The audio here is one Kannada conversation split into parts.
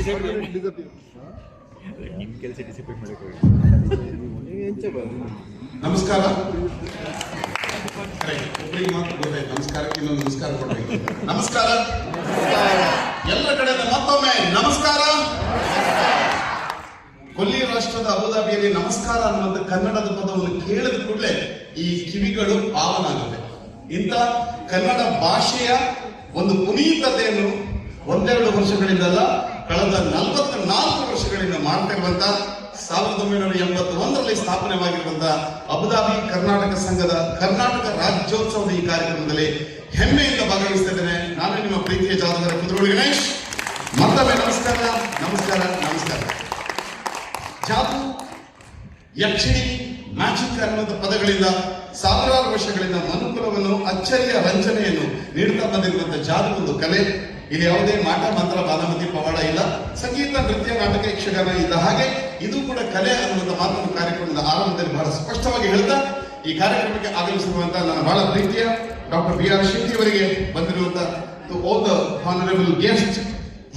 ನಿಮ್ಮ ಕೆಲಸ ಡಿಸಿಪ್ಲಿನ್ ಮಾಡಕ್ಕೆ ನಮಸ್ಕಾರ. ನಮಸ್ಕಾರಕ್ಕೆ ಇನ್ನೊಂದು ನಮಸ್ಕಾರ ಕೊಡಬೇಕು. ನಮಸ್ಕಾರ ಎಲ್ಲ ಕಡೆ ಮತ್ತೊಮ್ಮೆ ನಮಸ್ಕಾರ. ಕೊಲ್ಲಿ ರಾಷ್ಟ್ರದ ಅಬುದಾಬಿಯಲ್ಲಿ ನಮಸ್ಕಾರ ಅನ್ನುವಂಥ ಕನ್ನಡದ ಪದವನ್ನು ಕೇಳಿದ ಕೂಡಲೇ ಈ ಕಿವಿಗಳು ಪಾವನಾಗುತ್ತೆ. ಇಂಥ ಕನ್ನಡ ಭಾಷೆಯ ಒಂದು ಪುನೀತತೆಯನ್ನು ಒಂದೆರಡು ವರ್ಷಗಳಿಂದಲ್ಲ, ಕಳೆದ 44 ವರ್ಷಗಳಿಂದ ಮಾಡ್ತಿರುವಂತ 1981ರಲ್ಲಿ ಸ್ಥಾಪನೆವಾಗಿರುವಂತಹ ಅಬುದಾಬಿ ಕರ್ನಾಟಕ ಸಂಘದ ಕರ್ನಾಟಕ ರಾಜ್ಯೋತ್ಸವದ ಈ ಕಾರ್ಯಕ್ರಮದಲ್ಲಿ ಹೆಮ್ಮೆಯಿಂದ ಭಾಗವಹಿಸ್ತಾ ಇದ್ದೇನೆ. ನಾನು ನಿಮ್ಮ ಪ್ರೀತಿಯ ಜಾದಗರ ಕುದುರೋಳಿ ಗಣೇಶ್. ಮತ್ತೊಮ್ಮೆ ನಮಸ್ಕಾರ ನಮಸ್ಕಾರ ನಮಸ್ಕಾರ. ಜಾದು, ಯಕ್ಷಿಣಿ, ಮ್ಯಾಜಿಕ್ ಅನ್ನುವಂಥ ಪದಗಳಿಂದ ಸಾವಿರಾರು ವರ್ಷಗಳಿಂದ ಮನುಕುಲವನ್ನು ಅಚ್ಚರಿಯ ರಂಜನೆಯನ್ನು ನೀಡುತ್ತಾ ಬಂದಿರುವಂತಹ ಜಾದು ಒಂದು ಕಲೆ. ಇಲ್ಲಿ ಯಾವುದೇ ಮಾಟ ಮಂತ್ರ ಬಾಲಮತಿ ಪವಾಡ ಇಲ್ಲ. ಸಂಗೀತ, ನೃತ್ಯ, ನಾಟಕ, ಯಕ್ಷಗಾನ ಇದ್ದ ಹಾಗೆ ಇದು ಕೂಡ ಕಲೆ ಅನ್ನುವಂಥ ಮಾತನ್ನು ಕಾರ್ಯಕ್ರಮದ ಆರಂಭದಲ್ಲಿ ಬಹಳ ಸ್ಪಷ್ಟವಾಗಿ ಹೇಳ್ತಾ ಈ ಕಾರ್ಯಕ್ರಮಕ್ಕೆ ಆಗಮಿಸಿರುವಂತಹ ನನ್ನ ಬಹಳ ಪ್ರೀತಿಯ ಡಾಕ್ಟರ್ BR ಶೆಟ್ಟಿ ಅವರಿಗೆ ಬಂದಿರುವಂತಹ ಆಲ್ ದ ಹಾನರಬಲ್ ಗೆಸ್ಟ್,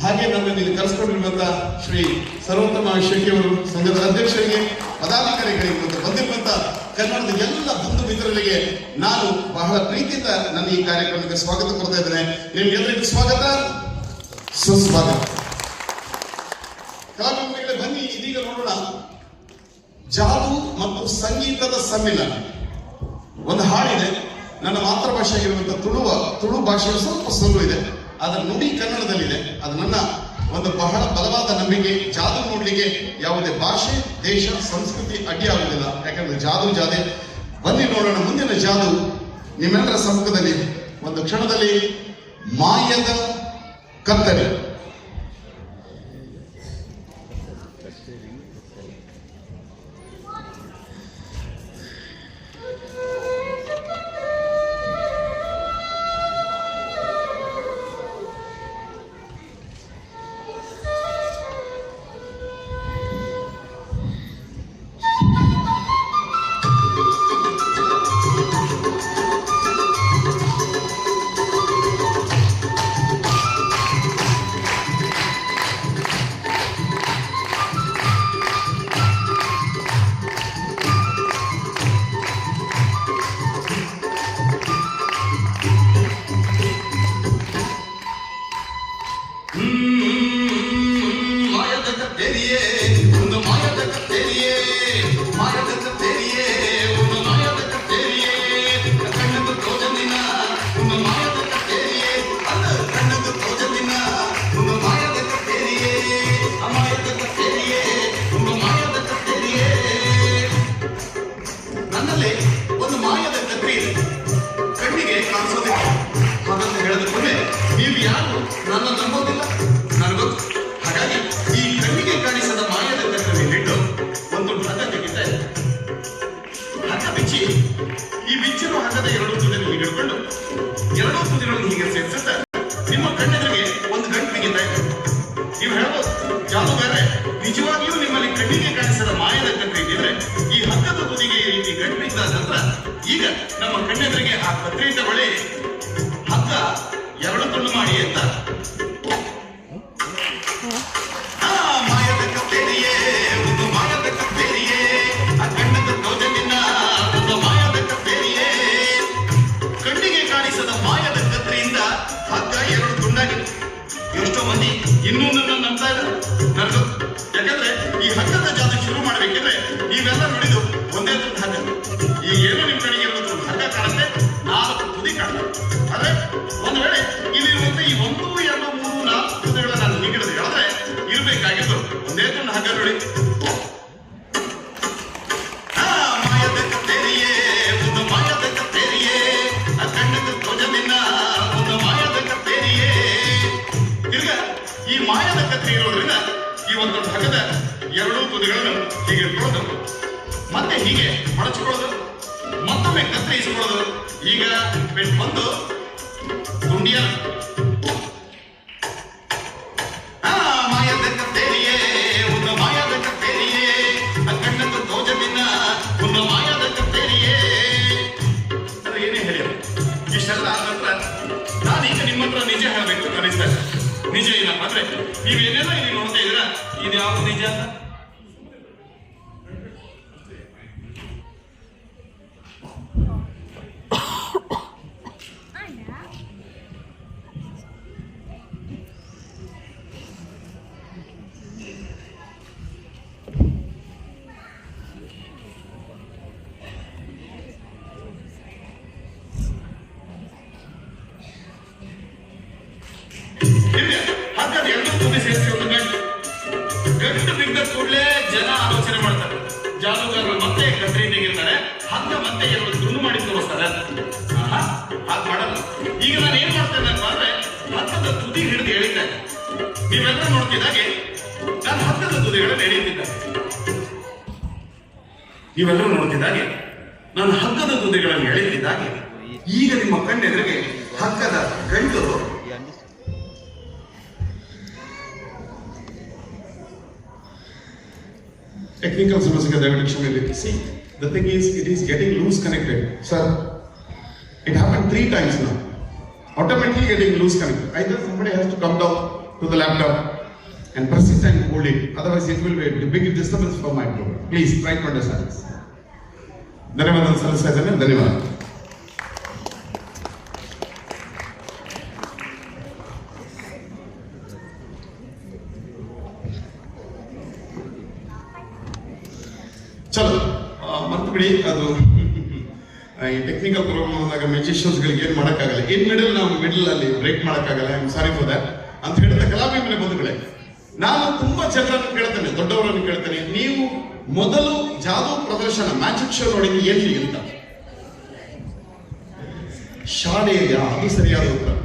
ಹಾಗೆ ನಮ್ಮನ್ನು ಇಲ್ಲಿ ಕರೆಸಿಕೊಂಡಿರುವಂತಹ ಶ್ರೀ ಸರ್ವೋತ್ತಮ ಶೆಟ್ಟಿ ಅವರು, ಸಂಘದ ಅಧ್ಯಕ್ಷರಿಗೆ, ಪದಾಧಿಕಾರಿಗಳಿಗೆ ಮತ್ತು ಬಂದಿರುವಂತಹ ಕನ್ನಡದ ಎಲ್ಲ ಬಂಧು ಮಿತ್ರರಿಗೆ ನಾನು ಬಹಳ ಪ್ರೀತಿಯಿಂದ ನನ್ನ ಈ ಕಾರ್ಯಕ್ರಮಕ್ಕೆ ಸ್ವಾಗತ ಕೊಡ್ತಾ ಇದ್ದೇನೆ. ನಿಮ್ಗೆಲ್ಲರಿಗೂ ಸ್ವಾಗತ, ಸುಸ್ವಾಗತ. ಕಲಾವಿದರುಗಳೇ, ಬನ್ನಿ ಇದೀಗ ನೋಡೋಣ ಜಾದು ಮತ್ತು ಸಂಗೀತದ ಸಮ್ಮಿಲನ. ಒಂದು ಹಾಡಿದೆ, ನನ್ನ ಮಾತೃಭಾಷೆ ಆಗಿರುವಂತಹ ತುಳು ಭಾಷೆಯು ಸ್ವಲ್ಪ ಸೊಲ್ಲು ಇದೆ, ಅದರ ನುಡಿ ಕನ್ನಡದಲ್ಲಿದೆ. ಅದು ನನ್ನ ಒಂದು ಬಹಳ ಬಲವಾದ ನಂಬಿಕೆ. ಜಾದು ನೋಡ್ಲಿಕ್ಕೆ ಯಾವುದೇ ಭಾಷೆ, ದೇಶ, ಸಂಸ್ಕೃತಿ ಅಡ್ಡಿಯಾಗುವುದಿಲ್ಲ, ಯಾಕಂದ್ರೆ ಜಾದು ಜಾದೆ. ಬನ್ನಿ ನೋಡೋಣ ಮುಂದಿನ ಜಾದು ನಿಮ್ಮೆಲ್ಲರ ಸಮ್ಮುಖದಲ್ಲಿ. ಒಂದು ಕ್ಷಣದಲ್ಲಿ ಮಾಯದ ಕತ್ತಲೆ. ಒಂದು ಮಾಯದ ಕಥೆ ಇದೆ, ಕಣ್ಣಿಗೆ ಕಾಣಿಸೋದಿಲ್ಲ. ಹಾಗಂತ ಹೇಳಿದ್ರೆ ನೀವು ಯಾರು ನನ್ನ ನಂಬೋದಿಲ್ಲ, ನನಗೊತ್ತು. ಹಾಗಾಗಿ ಈ ಕಣ್ಣಿಗೆ ಕಾಣಿಸದ ಮಾಯದ ಕಥೆಯನ್ನು ಹಿಡಿದು ಒಂದು ಹಗ್ಗ ತೆಗಿತಾ ಇದೆ. ಹಗ್ಗ ಬಿಚ್ಚಿ ಈ ಬಿಚ್ಚಿರುವ ಹಗ್ಗದ ಎರಡು ತುದಿಯನ್ನು ಹೀಗೆ ಹಿಡ್ಕೊಂಡು ಎರಡೂ ತುದಿಗಳನ್ನು ಹೀಗೆ ಸೇರಿಸುತ್ತಾ ನಿಮ್ಮ ಕಣ್ಣೆದುರಿಗೆ ಒಂದು ಗಂಟು ಬಿಗಿತಾ ಇದೆ. ನೀವು ಹೇಳ್ಬೋದು, ಜಾದುಗಾರೆ ನಿಜವಾಗಿಯೂ ನಿಮ್ಮಲ್ಲಿ ಕಣ್ಣಿಗೆ ಕಾಣಿಸದ ಮಾಯದ ಕಥೆ ಇದ್ದಿದ್ರೆ ಈ ಹಗ್ಗದ ತುದಿಗೆ ಈ ರೀತಿ ಗಂಟು ಬಿದ್ದ ನಂತರ ಈಗ ನಮ್ಮ ಕಣ್ಣೆದುರಿಗೆ ಆ ಕತ್ರಿಯಿಂದ ಬಳಿ ಹಗ್ಗ ಎರಡು ತುಂಡು ಮಾಡಿ ಅಂತ ಮಾಯದ ಕತ್ತೇರಿಯೇ ಒಂದು ಮಾಯದ ಕತ್ತೇರಿಯೇ ಆ ಕಣ್ಣದ ತೋಜನಿನ ಒಂದು ಮಾಯದ ಕತ್ತೇರಿಯೇ. ಕಣ್ಣಿಗೆ ಕಾಣಿಸದ ಮಾಯದ ಕತ್ರಿಯಿಂದ ಹಗ್ಗ ಎರಡು ತುಂಡಾಗಿದೆ. ಎಷ್ಟೋ ಮಂದಿ ಇನ್ನೂ ನನ್ನ ನಂಬ್ತಾ ಇದ್ದಾರೆ, ನನಗೂ. ಯಾಕಂದ್ರೆ ಈ ಹಗ್ಗದ ಜಾದು ಶುರು ಮಾಡ್ಬೇಕಿದ್ರೆ ನೀವೆಲ್ಲ ನೋಡಿದ್ದು ಒಂದೇ ತುಂಡು ಹಗ್ಗ. ಈಗ ಏನು ನಿಮ್ ಕಡೆಗೆ ಇರೋದು ಹಗ್ಗ ಕಾಣುತ್ತೆ, 4 ತುದಿ ಕಾಣುತ್ತೆ. ಆದ್ರೆ ಒಂದು ವೇಳೆ ಇಲ್ಲಿರುವಂತ ಈ 1, 2, 3, 4 ತುದಿಗಳನ್ನ ನಾನು ಹಿಡಿದು ಹೇಳಿದ್ರೆ ಇರ್ಬೇಕಾಗಿದ್ದು ಒಂದೇ ತುಂಡು ಹಗ್ಗ ನೋಡಿ. ಮಾಯದ ಕತ್ತೇರಿಯೇ ಒಂದು ಮಾಯದ ಕತ್ತೇರಿಯೇ ಆ ಕಣ್ಣದ ತೋಜನಿನ ಒಂದು ಮಾಯದ ಕತ್ತೇರಿಯೇ. ತಿರ್ಗ ಈ ಮಾಯದ ಕತ್ತರಿ ಇರೋದ್ರಿಂದ ಈ ಒಂದು ಹಗ್ಗದ ಎರಡೂ ತುದಿಗಳನ್ನು ಹೀಗೆ ಇಟ್ಕೊಳ್ಳೋದು, ಮತ್ತೆ ಹೀಗೆ ಮಡಚಿಕೊಳ್ಳೋದು, ಮತ್ತೊಮ್ಮೆ ಕತ್ತರಿಸಿಕೊಳ್ಳೋದು. ಈಗ ಬಂದು ತುಂಡಿಯ ಮಾಯದ ಕತ್ತೇರಿಯೇ ಒಂದು ಮಾಯದ ಕತ್ತೇರಿಯೇ ಆ ಕಣ್ಣದ ತೋಜನಿನ ಒಂದು ಮಾಯದ ಕತ್ತೇರಿಯೇ. ಏನೇ ಹೇಳಿ ಇಷ್ಟೆಲ್ಲ ಆದ ನಂತರ ನಾನೀಗ ನಿಮ್ಮ ಹತ್ರ ನಿಜ ಹೇಳಬೇಕು ಅನಿಸ್ತಾ ಇದೆ. ನಿಜ ಏನಪ್ಪ ಅಂದ್ರೆ ನೀವೇನೆಲ್ಲ ಇಲ್ಲಿ ನೋಡ್ತಾ ಹೇಳೋದು ಯಾವುದು ನಿಜ? ಹಗ್ಗದ ಎರಡು ತುದಿ ಸೇರಿಸಿ ಒಂದು ಗಂಟು ಬಿದ್ದ ಕೂಡಲೇ ಜನ ಆಲೋಚನೆ ಮಾಡ್ತಾರೆ, ಜಾದೂಗಾರರು ಮತ್ತೆ ಕತ್ರಿ ತೆಗಿರ್ತಾರೆ, ಹಗ್ಗ ಮತ್ತೆ ಎರಡು ತುಂಡು ಮಾಡಿ ತೋರಿಸ್ತಾರೆ. ಹಾಗೆ ಮಾಡಲ್ಲ. ಈಗ ನಾನು ಏನ್ ಮಾಡ್ತೇನೆ ಅಂದ್ರೆ ಹಗ್ಗದ ತುದಿ ಹಿಡಿದು ಎಳಿತೇನೆ. ನೀವೆಲ್ಲರೂ ನೋಡ್ತಿದ್ದಾಗೆ ನಾನು ಹಗ್ಗದ ತುದಿಗಳನ್ನು ಎಳೀತಿದ್ದೆ. ನೀವೆಲ್ಲರೂ ನೋಡ್ತಿದ್ದಾಗೆ ನಾನು ಹಗ್ಗದ ತುದಿಗಳನ್ನು ಎಳೀತಿದ್ದಾಗೆ ಈಗ ನಿಮ್ಮ ಕಣ್ಣೆದುರಿಗೆ ಹಗ್ಗದ ಗಂಟು Technical ಸಮಸ್ಯೆ ದಯವಿಟ್ಟು ಕ್ಷಮೆ. See, the thing is, it is getting loose connected. Sir, it happened 3 times now. Automatically getting loose connected. Either somebody has to come down to the laptop and press it and hold it. Otherwise, it will be a big disturbance for my program. Please try to understand this. ಧನ್ಯವಾದ ಸಲ್ಲಿಸ್ತಾ ಇದ್ದೇನೆ. ಧನ್ಯವಾದ. ಚಲೋ ಮರ್ತು ಬಿಡಿ, ಅದು ಈ ಟೆಕ್ನಿಕಲ್ ಪ್ರಾಬ್ಲಮ್ ಆದಾಗ ಮ್ಯೂಸಿಷಿಯನ್ಸ್ಗಳಿಗೆ ಏನು ಮಾಡೋಕ್ಕಾಗಲ್ಲ. ಇನ್ ಮಿಡಲ್ ಅಲ್ಲಿ ಬ್ರೇಕ್ ಮಾಡೋಕ್ಕಾಗಲ್ಲ. I am sorry for that ಅಂತ ಹೇಳಿದ ಕಲಾವಿದರ ಬಂಧುಗಳೇ, ನಾನು ತುಂಬಾ ಜನರನ್ನು ಕೇಳ್ತೇನೆ, ದೊಡ್ಡವರನ್ನು ಕೇಳ್ತೇನೆ, ನೀವು ಮೊದಲು ಜಾದೂ ಪ್ರದರ್ಶನ ಮ್ಯಾಜಿಕ್ ಶೋ ನೋಡಿದ್ದು ಎಲ್ಲಿ ಅಂತ? ಶಾಲೆಯಲ್ಲಿ. ಅದು ಸರಿಯಾದ ಉತ್ತರ.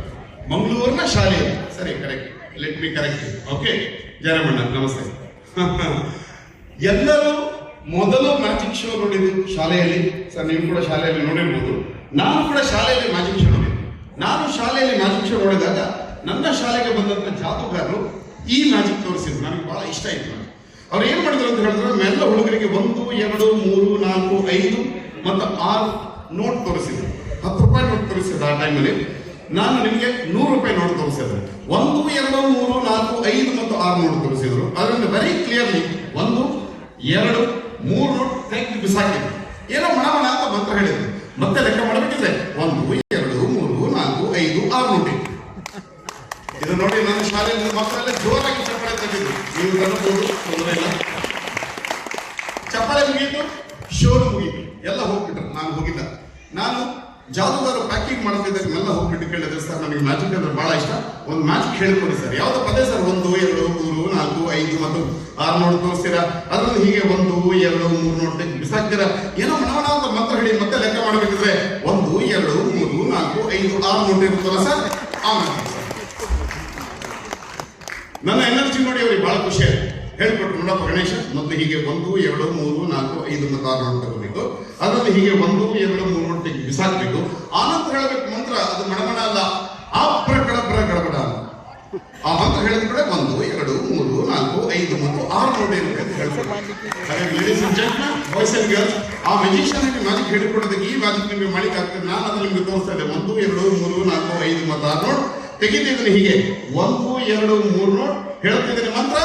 ಮಂಗಳೂರಿನ ಶಾಲೆಯಲ್ಲಿ. ಸರಿ, correct. Let me correct. Okay, Jayaramanna ನಮಸ್ತೆ. ಎಲ್ಲರೂ ಮೊದಲು ಮ್ಯಾಜಿಕ್ ಶೋ ನೋಡಿದ್ದು ಶಾಲೆಯಲ್ಲಿ. ಸರ್, ನೀವು ಕೂಡ ಶಾಲೆಯಲ್ಲಿ ನೋಡಿರ್ಬೋದು. ನಾನು ಕೂಡ ಶಾಲೆಯಲ್ಲಿ ಮ್ಯಾಜಿಕ್ ಶೋ ನೋಡಿದ್ದೆ. ನಾನು ಶಾಲೆಯಲ್ಲಿ ಮ್ಯಾಜಿಕ್ ಶೋ ನೋಡಿದಾಗ ನನ್ನ ಶಾಲೆಗೆ ಬಂದಂತ ಜಾದೂಗಾರರು ಈ ಮ್ಯಾಜಿಕ್ ತೋರಿಸಿದ್ರು. ನನಗೆ ಬಹಳ ಇಷ್ಟ ಆಯ್ತು. ಅವ್ರು ಏನ್ ಮಾಡಿದ್ರು ಅಂತ ಹೇಳಿದ್ರೆ, ಎಲ್ಲ ಹುಡುಗರಿಗೆ 1, 2, 3, 4, 5 ಮತ್ತು 6 ನೋಟ್ ತೋರಿಸಿದ್ರು. 10 ರೂಪಾಯಿ ನೋಟ್ ತೋರಿಸಿದ್ರು. ಆ ಟೈಮಲ್ಲಿ ನಾನು ನಿಮಗೆ 100 ರೂಪಾಯಿ ನೋಟ್ ತೋರಿಸಿದ್ರು. 1, 2, 3, 4, 5 ಮತ್ತು 6 ನೋಟ್ ತೋರಿಸಿದ್ರು. ಅದರಿಂದ ವೆರಿ ಕ್ಲಿಯರ್ಲಿ 1, 2, 3 ನೋಟ್ ತೆಗೆದು ಬಿಸಾಕಿದ್ರು. ಏನೋ ಮಣ ಅಂತ ಮಂತ್ರ ಹೇಳಿದ್ರು. ಮತ್ತೆ ಲೆಕ್ಕ ಮಾಡಬೇಕಿದ್ರೆ 1, 2, 3, 4, 5, 6 ನೋಟ್ ಇತ್ತು. ಇದು ನೋಡಿ, ನನ್ನ ಶಾಲೆಯಲ್ಲಿ ಮಕ್ಕಳೆಲ್ಲ ಜೋರಾಗಿ ಚಪ್ಪಾಳೆ ತೆಗೆದ್ರು. ನೀವು ತರಬಹುದು, ತೊಂದರೆ ಇಲ್ಲ. ಚಪ್ಪಾಳೆ ಮುಗೀತು, ಶೋ ಮುಗೀತು, ಎಲ್ಲ ಹೋಗ್ಬಿಟ್ರು. ನಾನು ಹೋಗಿದ್ದ. ನಾನು ಜಾದೂಗಾರ ಪ್ಯಾಕಿಂಗ್ ಮಾಡ್ತಿದ್ದಾಗ ಎಲ್ಲ ಹೋಗ್ಬಿಟ್ಟು ಕೇಳಿದ್ರೆ, ಸರ್ ನನಗೆ ಮ್ಯಾಜಿಕ್ ಅಂದ್ರೆ ಬಹಳ ಇಷ್ಟ, ಒಂದು ಮ್ಯಾಜಿಕ್ ಹೇಳ್ಕೊಡಿ ಸರ್. ಯಾವ್ದು ಪದೇ ಸರ್? 1, 2, 3, 4, 5 ಮತ್ತು 6 ನೋಟ್ ತೋರಿಸ್ತೀರಾ. ಅದ್ರಲ್ಲಿ ಹೀಗೆ 1, 2, 3 ನೋಟ್ ತೆಗೆದು ಬಿಸಾಕ್ತೀರಾ. ಏನೋ ಮಣವಣ ಅಂತ ಮಂತ್ರ ಹೇಳಿ ಮತ್ತೆ ಲೆಕ್ಕ ಮಾಡಬೇಕಿದ್ರೆ 1, 2, 3, 4, 5, 6 ನೋಟ್ ಇರುತ್ತಲ್ಲ ಸರ್. ನನ್ನ ಎನರ್ಜಿ ನೋಡಿ ಅವ್ರಿಗೆ ಬಹಳ ಖುಷಿ ಆಯ್ತು. ಹೇಳ್ಕೊಟ್ರು, ನೋಡಪ್ಪ ಗಣೇಶ, ಮೊದಲು ಹೀಗೆ 1, 2, 3, 4, 5 ಮತ್ತು 6 ನೋಟ್ ತಗೋಬೇಕು. ಅದರಲ್ಲಿ ಹೀಗೆ 1, 2, 3 ನೋಟ್ ತೆಗೆದು ಬಿಸಾಕ್ಬೇಕು. ಆನಂತರ ಹೇಳಬೇಕು ಮಂತ್ರ. ಅದು ಮಣಮಣ ಅಲ್ಲ, ಗಡಬಡ ಅಂತ. ಆ ಮಂತ್ರ ಹೇಳಿದ ಕಡೆ 1, 2, 3, 4, 5 ಮತ್ತು 6 ನೋಟ್ ಇರುತ್ತೆ ಅಂತ ಹೇಳ್ತಾರೆ. ಹಾಗಾಗಿ ladies and gentleman, boys and girls, ಆ ಮ್ಯಾಜಿಷಿಯನ್ ಮ್ಯಾಜಿಕ್ ಹೇಳಿಕೊಡೋದಕ್ಕೆ ಈ ಮ್ಯಾಜಿಕ್ ನಿಮಗೆ ಮಾಡಿಕ್ ಆಗ್ತದೆ. ನಾನು ಅದನ್ನು ನಿಮಗೆ ತೋರಿಸ್ತಾ ಇದ್ದೆ. 1, 2, 3, 4, 5 ಮತ್ತು 6 ನೋಟ್ ತೆಗಿತಿದ್ದೀನಿ. ಹೀಗೆ 1, 2, 3 ನೋಟ್ ಹೇಳ್ತಿದ್ದೀನಿ ಮಂತ್ರ.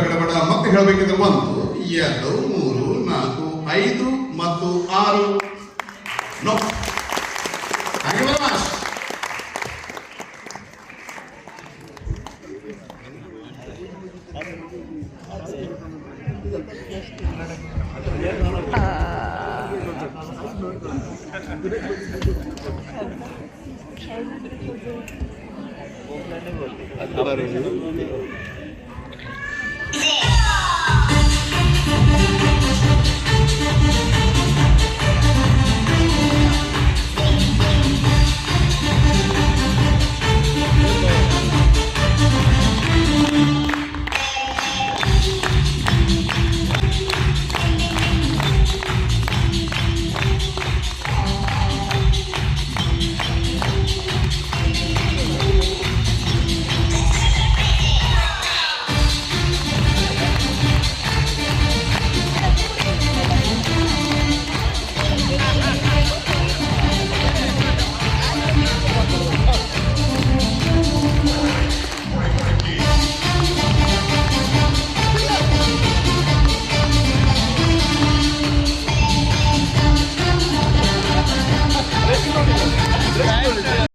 ಗಡಬಡ ಮತ್ತೆ ಹೇಳ್ಬೇಕಿದ್ರೆ 1, 2, 3, 4, 5 ಮತ್ತು 6 ನೋಟ್. ಹಾಗೆ ಬರಮಾಶ್. अखबार